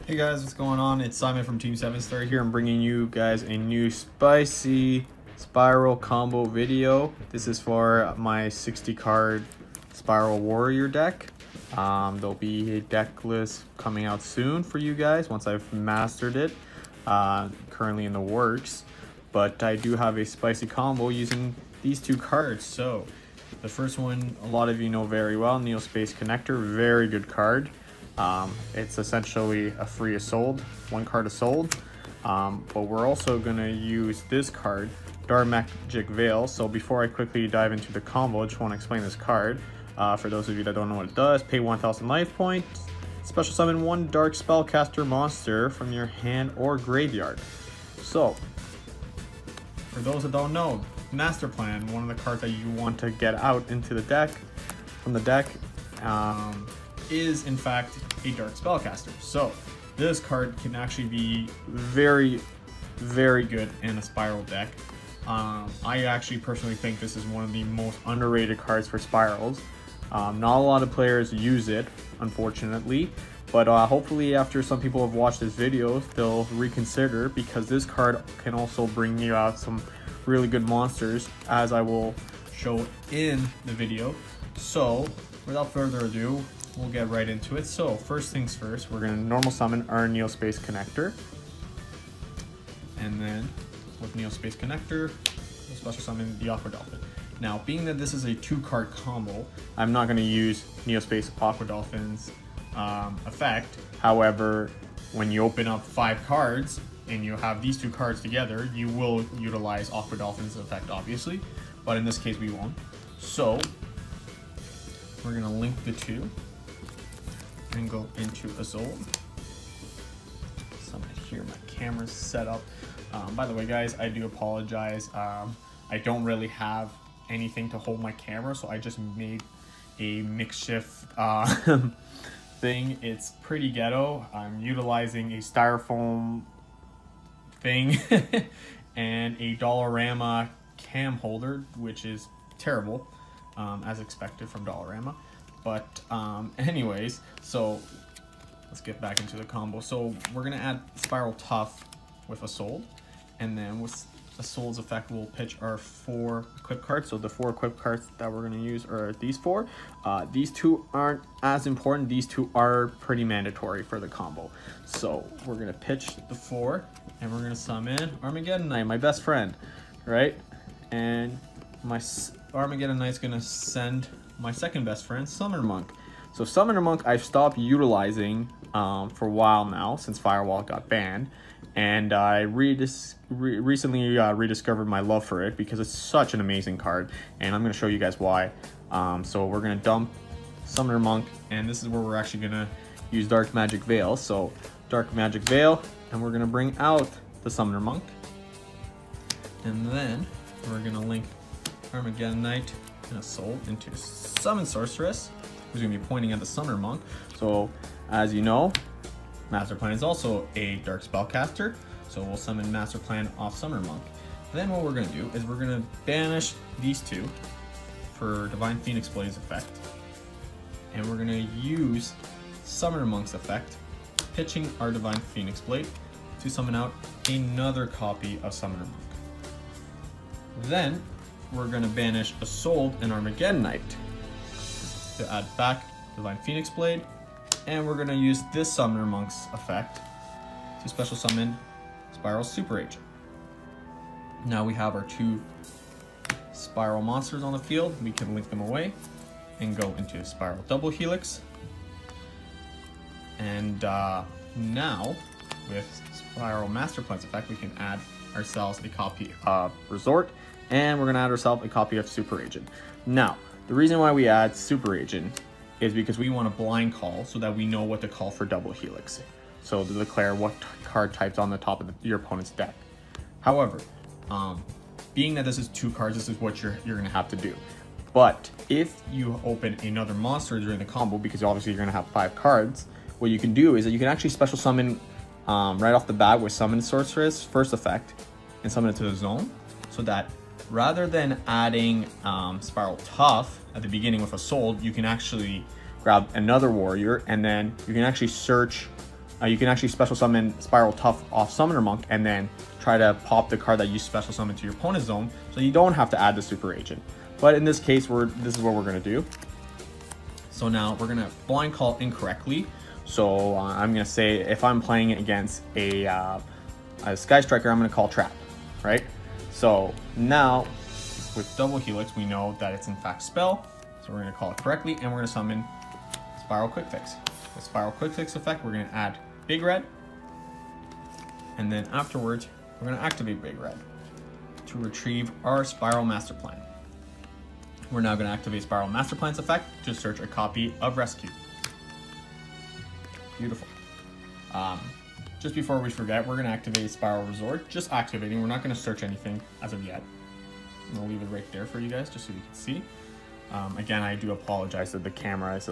Hey guys, what's going on? It's Simon from Team 7 Star here. I'm bringing you guys a new spicy Spyral combo video. This is for my 60 card Spyral Warrior deck. There'll be a deck list coming out soon for you guys once I've mastered it. Currently in the works, but I do have a spicy combo using these two cards. So the first one, a lot of you know very well, Neo Space Connector, very good card. It's essentially a free Assault, one card Assault, but we're also going to use this card, Dark Magic Veil. So before I quickly dive into the combo, I just want to explain this card. For those of you that don't know what it does, pay 1000 life points, special summon one Dark Spellcaster monster from your hand or graveyard. So, for those that don't know, Master Plan, one of the cards that you want to get out into the deck, from the deck, is in fact a Dark Spellcaster. So this card can actually be very, very good in a Spyral deck. I actually personally think this is one of the most underrated cards for Spirals. Not a lot of players use it, unfortunately, but hopefully after some people have watched this video, they'll reconsider, because this card can also bring you out some really good monsters, as I will show in the video. So without further ado, we'll get right into it. So first things first, we're going to normal summon our Neo Space Connector, and then with Neo Space Connector, we'll special summon the Aqua Dolphin. Now, being that this is a 2-card combo, I'm not going to use Neo Space Aqua Dolphin's effect. However, when you open up 5 cards and you have these 2 cards together, you will utilize Aqua Dolphin's effect, obviously, but in this case we won't. So we're going to link the 2 and go into Azul. Summon it here, my camera's set up. By the way guys, I do apologize. I don't really have anything to hold my camera, so I just made a makeshift thing. It's pretty ghetto. I'm utilizing a styrofoam thing and a Dollarama cam holder, which is terrible, as expected from Dollarama. But anyways, so let's get back into the combo. So we're gonna add Spyral Tough with Assault, and then with Assault's effect, we'll pitch our 4 equip cards. So the 4 equip cards that we're gonna use are these 4. These 2 aren't as important. These 2 are pretty mandatory for the combo. So we're gonna pitch the 4, and we're gonna summon Armageddon Knight, my best friend, right? And my Armageddon Knight's gonna send my second best friend, Summoner Monk. So Summoner Monk I've stopped utilizing for a while now, since Firewall got banned, and I recently rediscovered my love for it because it's such an amazing card, and I'm going to show you guys why. So we're going to dump Summoner Monk, and this is where we're actually going to use Dark Magic Veil. So Dark Magic Veil, and we're going to bring out the Summoner Monk, and then we're going to link Armageddon Knight and Assault into Summon Sorceress, who's going to be pointing at the Summoner Monk. So as you know, Master Plan is also a Dark Spellcaster, so we'll summon Master Plan off Summoner Monk. Then what we're going to do is we're going to banish these 2 for Divine Phoenix Blade's effect, and we're going to use Summoner Monk's effect, pitching our Divine Phoenix Blade to summon out another copy of Summoner Monk. Then we're going to banish Assault and Armageddon Knight to add back Divine Phoenix Blade, and we're going to use this Summoner Monk's effect to special summon Spyral Super Agent. Now we have our 2 Spyral monsters on the field. We can link them away and go into Spyral Double Helix. And now with Spyral Master Plan's effect, we can add ourselves a copy of Resort, and we're going to add ourselves a copy of Super Agent. Now, the reason why we add Super Agent is because we want a blind call so that we know what to call for Double Helix. So to declare what card type's on the top of your opponent's deck. However, being that this is 2 cards, this is what you're going to have to do. But if you open another monster during the combo, because obviously you're going to have 5 cards, what you can do is that you can actually special summon right off the bat with Summon Sorceress, first effect, and summon it to the zone, so that rather than adding Spyral Tough at the beginning with Assault, you can actually grab another warrior, and then you can actually search you can actually special summon Spyral Tough off Summoner Monk and then try to pop the card that you special summon to your opponent's zone, so you don't have to add the Super Agent. But in this case, this is what we're gonna do. So now we're gonna blind call incorrectly. So I'm gonna say if I'm playing against a Sky Striker, I'm gonna call Trap, right? So now with double Helix, we know that it's in fact Spell. So we're gonna call it correctly, and we're gonna summon Spyral Quick Fix. The Spyral Quick Fix effect, we're gonna add Big Red, and then afterwards, we're gonna activate Big Red to retrieve our Spyral Master Plan. We're now gonna activate Spyral Master Plan's effect to search a copy of Rescue. Beautiful. Just before we forget, we're gonna activate Spyral Resort. Just activating, we're not gonna search anything as of yet. I'm gonna leave it right there for you guys, just so you can see. Again, I do apologize that the camera is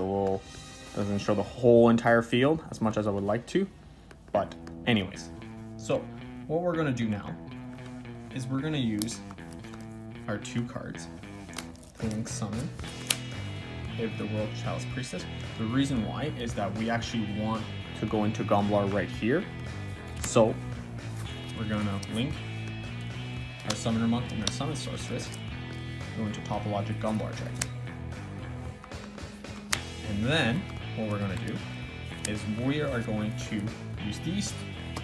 doesn't show the whole entire field as much as I would like to. But anyways, so what we're gonna do now is we're gonna use our 2 cards to link summon if the World Chalice Priestess. The reason why is that we actually want to go into Gumblar right here. So we're gonna link our Summoner Monk and our Summon Sorceress, go into Topologic Gumblar check. And then what we're gonna do is we are going to use these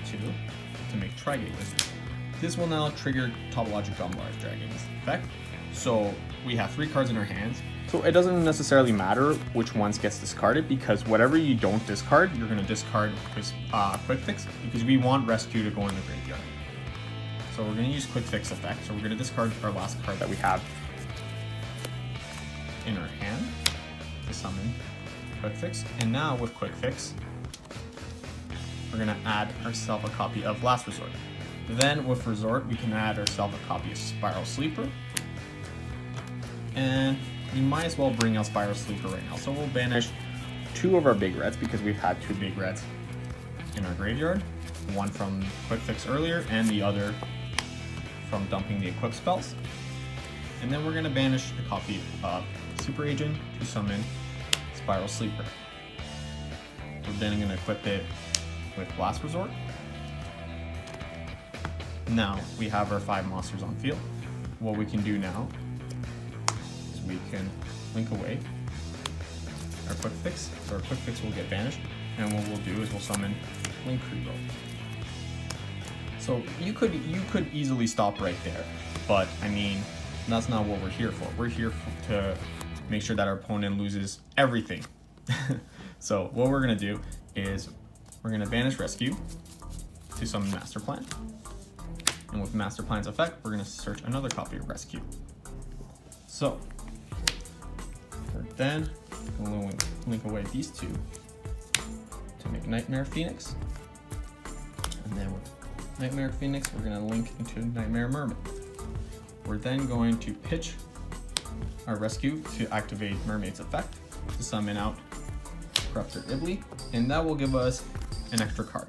2 to make Trigate Wizard. This will now trigger Topologic Gumblar's Dragon's effect. So we have 3 cards in our hands. So it doesn't necessarily matter which ones gets discarded, because whatever you don't discard, you're gonna discard this Quick Fix, because we want Rescue to go in the graveyard. So we're gonna use Quick Fix effect. So we're gonna discard our last card that we have in our hand to summon Quick Fix. And now with Quick Fix, we're gonna add ourselves a copy of Last Resort. Then with Resort, we can add ourselves a copy of Spyral Sleeper. And we might as well bring out Spyral Sleeper right now. So we'll banish 2 of our Big Reds, because we've had 2 Big Reds in our graveyard. One from Quick Fix earlier, and the other from dumping the equip spells. And then we're gonna banish a copy of Super Agent to summon Spyral Sleeper. We're then gonna equip it with Last Resort. Now we have our 5 monsters on field. What we can do now is we can link away our Quick Fix. So our Quick Fix will get banished, and what we'll do is we'll summon Link Reroll. So you could easily stop right there, but I mean, that's not what we're here for. We're here to make sure that our opponent loses everything. So what we're gonna do is we're gonna banish Rescue to summon Master Plan. And with Master Plan's effect, we're gonna search another copy of Rescue. So we're then gonna link away these 2 to make Nightmare Phoenix. And then with Nightmare Phoenix, we're gonna link into Nightmare Mermaid. We're then going to pitch our Rescue to activate Mermaid's effect to summon out Corruptor Iblee, and that will give us an extra card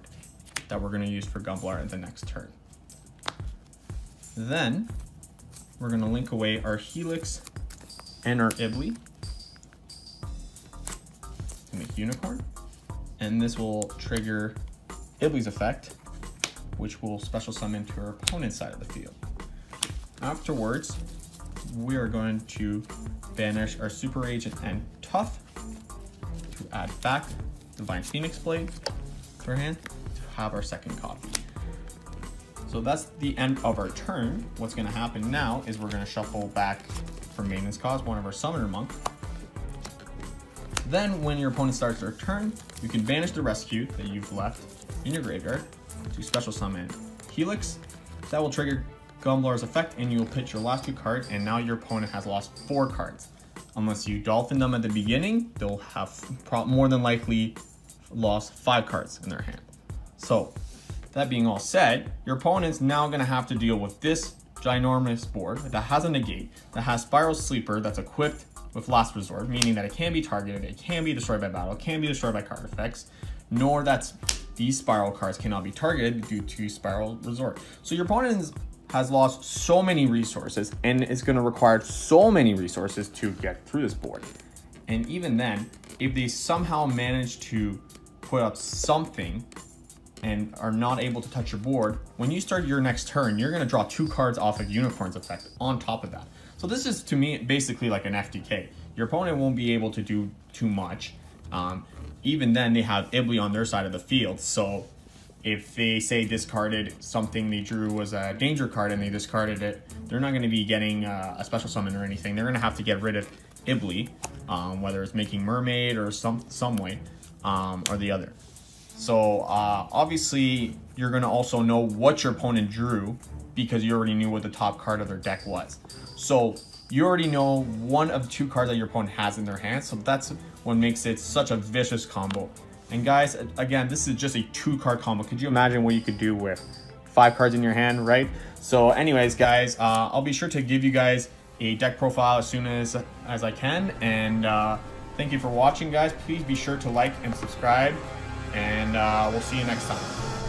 that we're gonna use for Gumblar at the next turn. Then we're gonna link away our Helix and our Iblee to make Unicorn, and this will trigger Iblee's effect, which will special summon to our opponent's side of the field. Afterwards, we are going to banish our Super Agent and Tough to add back Divine Phoenix Blade to our hand to have our second copy. So that's the end of our turn. What's gonna happen now is we're gonna shuffle back for Maintenance Cause one of our Summoner Monk. Then when your opponent starts their turn, you can banish the Rescue that you've left in your graveyard to special summon Helix. That will trigger Gumblar's effect, and you'll pitch your last 2 cards, and now your opponent has lost 4 cards. Unless you dolphin them at the beginning, they'll have more than likely lost 5 cards in their hand. So that being all said, your opponent's now gonna have to deal with this ginormous board that has a negate, that has Spyral Sleeper that's equipped with Last Resort, meaning that it can be targeted, it can be destroyed by battle, it can be destroyed by card effects, nor that these Spyral cards cannot be targeted due to Spyral Resort. So your opponent has lost so many resources, and it's going to require so many resources to get through this board. And even then, if they somehow manage to put up something and are not able to touch your board, when you start your next turn, you're gonna draw 2 cards off of Unicorn's effect on top of that. So this is, to me, basically like an FTK. Your opponent won't be able to do too much. Even then, they have Iblee on their side of the field. So if they say discarded something they drew was a danger card and they discarded it, they're not gonna be getting a special summon or anything. They're gonna have to get rid of Iblee, whether it's making Mermaid or some way, or the other. So obviously you're gonna also know what your opponent drew because you already knew what the top card of their deck was. So you already know one of 2 cards that your opponent has in their hand. So that's what makes it such a vicious combo. And guys, again, this is just a 2-card combo. Could you imagine what you could do with 5 cards in your hand, right? So anyways, guys, I'll be sure to give you guys a deck profile as soon as I can. And thank you for watching, guys. Please be sure to like and subscribe. And we'll see you next time.